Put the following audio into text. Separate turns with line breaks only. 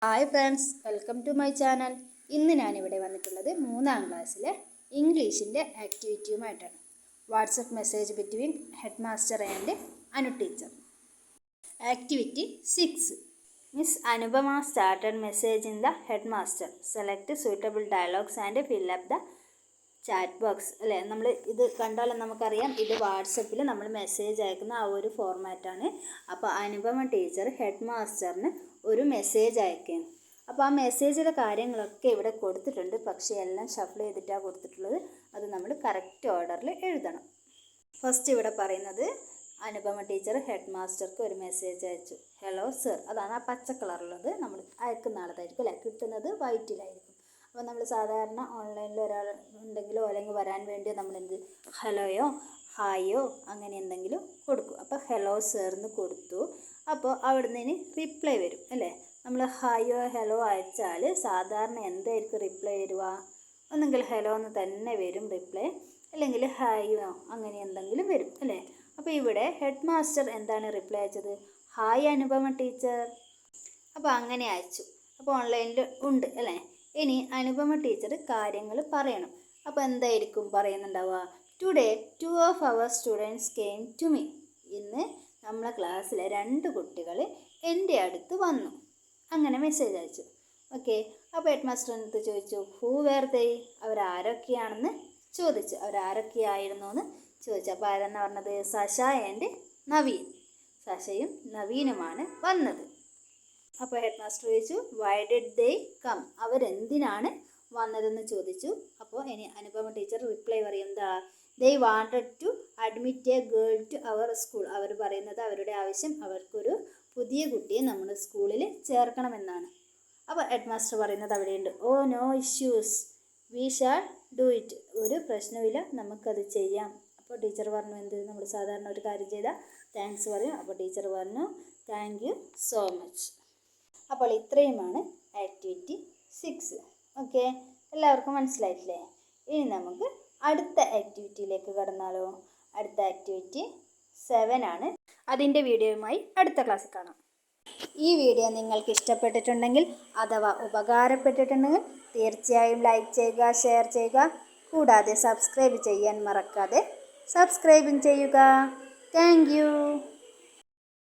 Hi friends, welcome to my channel. ഇന്ന് ഞാനിവിടെ വന്നിട്ടുള്ളത് 3ാം ക്ലാസ്സിലെ ഇംഗ്ലീഷിൻ്റെ ആക്ടിവിറ്റിയുമായിട്ടാണ്. WhatsApp message between head master and Anu teacher. Activity 6. Miss Anupama started messaging the headmaster. Select suitable dialogues and fill up the chat box. അല്ലേ, നമ്മൾ ഇത് കണ്ടാലും നമുക്കറിയാം, ഇത് വാട്സപ്പിൽ നമ്മൾ മെസ്സേജ് അയക്കുന്ന ആ ഒരു ഫോർമാറ്റാണ്. അപ്പോൾ അനുപമ ടീച്ചർ ഹെഡ് മാസ്റ്ററിന് ഒരു മെസ്സേജ് അയക്കുകയാണ്. അപ്പോൾ ആ മെസ്സേജിലെ കാര്യങ്ങളൊക്കെ ഇവിടെ കൊടുത്തിട്ടുണ്ട്, പക്ഷേ എല്ലാം ഷഫിൾ ചെയ്തിട്ടാണ് കൊടുത്തിട്ടുള്ളത്. അത് നമ്മൾ കറക്റ്റ് ഓർഡറിൽ എഴുതണം. ഫസ്റ്റ് ഇവിടെ പറയുന്നത് അനുപമ ടീച്ചർ ഹെഡ് മാസ്റ്റർക്ക് ഒരു മെസ്സേജ് അയച്ചു. ഹലോ സർ, അതാണ് ആ പച്ച കളറുള്ളത്. നമ്മൾ അയക്കുന്ന ആളതായിരിക്കും അല്ലേ, കിട്ടുന്നത് വൈറ്റിലായിരിക്കും. അപ്പോൾ നമ്മൾ സാധാരണ ഓൺലൈനിൽ ഒരാൾ ഉണ്ടെങ്കിലോ അല്ലെങ്കിൽ വരാൻ വേണ്ടി നമ്മൾ ഹലോയോ ഹായോ അങ്ങനെ എന്തെങ്കിലും കൊടുക്കും. അപ്പോൾ ഹലോ സർ എന്ന് കൊടുത്തു. അപ്പോൾ അവിടുന്ന് ഇനി റിപ്ലൈ വരും അല്ലേ. നമ്മൾ ഹായോ ഹലോ അയച്ചാൽ സാധാരണ എന്തായിരിക്കും റിപ്ലൈ വരിക? ഒന്നെങ്കിൽ ഹലോ എന്ന് തന്നെ വരും റിപ്ലൈ, അല്ലെങ്കിൽ ഹായോ അങ്ങനെ എന്തെങ്കിലും വരും അല്ലേ. അപ്പോൾ ഇവിടെ ഹെഡ് മാസ്റ്റർ എന്താണ് റിപ്ലൈ അയച്ചത്? Hi Anupama teacher. അപ്പോൾ അങ്ങനെ അയച്ചു. അപ്പോൾ ഓൺലൈനിൽ ഉണ്ട് അല്ലേ. ഇനി അനുപമ ടീച്ചർ കാര്യങ്ങൾ പറയണം. അപ്പോൾ എന്തായിരിക്കും പറയുന്നുണ്ടാവുക? Today 2 of our students came to me. ഇന്ന് നമ്മളെ ക്ലാസ്സിലെ 2 കുട്ടികൾ എൻ്റെ അടുത്ത് വന്നു. അങ്ങനെ മെസ്സേജ് അയച്ചു. ഓക്കെ. അപ്പോൾ ഹെഡ് മാസ്റ്ററിൻ്റെ അടുത്ത് ചോദിച്ചു, ഹൂ വേർ ദേ, അവരാരൊക്കെയാണെന്ന് ചോദിച്ചു. അവരാരൊക്കെയായിരുന്നു എന്ന് ചോദിച്ചു. അപ്പോൾ ആരെന്നാ പറഞ്ഞത്? സശ ആൻഡ് നവീൻ. സശയും നവീനുമാണ് വന്നത്. അപ്പോൾ ഹെഡ് മാസ്റ്റർ ചോദിച്ചു, വൈ ഡിഡ് ദേ കം, അവരെന്തിനാണ് വന്നതെന്ന് ചോദിച്ചു. അപ്പോൾ ഇനി അനുപമ ടീച്ചർ റിപ്ലൈ പറയും, എന്താ? They wanted to admit a girl to our school. അവർ പറയുന്നത് അവരുടെ ആവശ്യം അവർക്കൊരു പുതിയ കുട്ടിയെ നമ്മുടെ സ്കൂളിൽ ചേർക്കണമെന്നാണ്. അപ്പോൾ ഹെഡ് മാസ്റ്റർ പറയുന്നത് അവിടെയുണ്ട്, oh no issues, we shall do it. ഒരു പ്രശ്നമില്ല, നമുക്കത് ചെയ്യാം. അപ്പോൾ ടീച്ചർ പറഞ്ഞു, എന്ത്? നമ്മൾ സാധാരണ ഒരു കാര്യം ചെയ്താൽ താങ്ക്സ് പറയും. അപ്പോൾ ടീച്ചർ പറഞ്ഞു, താങ്ക് യു സോ മച്ച്. അപ്പോൾ ഇത്രയുമാണ് ആക്ടിവിറ്റി 6. ഓക്കെ, എല്ലാവർക്കും മനസ്സിലായിട്ടില്ലേ? ഇനി നമുക്ക് അടുത്ത ആക്ടിവിറ്റിയിലേക്ക് കടന്നാലോ. അടുത്ത ആക്ടിവിറ്റി 7 ആണ്. അതിൻ്റെ വീഡിയോയുമായി അടുത്ത ക്ലാസ്സിൽ കാണാം. ഈ വീഡിയോ നിങ്ങൾക്ക് ഇഷ്ടപ്പെട്ടിട്ടുണ്ടെങ്കിൽ അഥവാ ഉപകാരപ്പെട്ടിട്ടുണ്ടെങ്കിൽ തീർച്ചയായും ലൈക്ക് ചെയ്യുക, ഷെയർ ചെയ്യുക. കൂടാതെ സബ്സ്ക്രൈബ് ചെയ്യാൻ മറക്കാതെ സബ്സ്ക്രൈബും ചെയ്യുക. Thank you.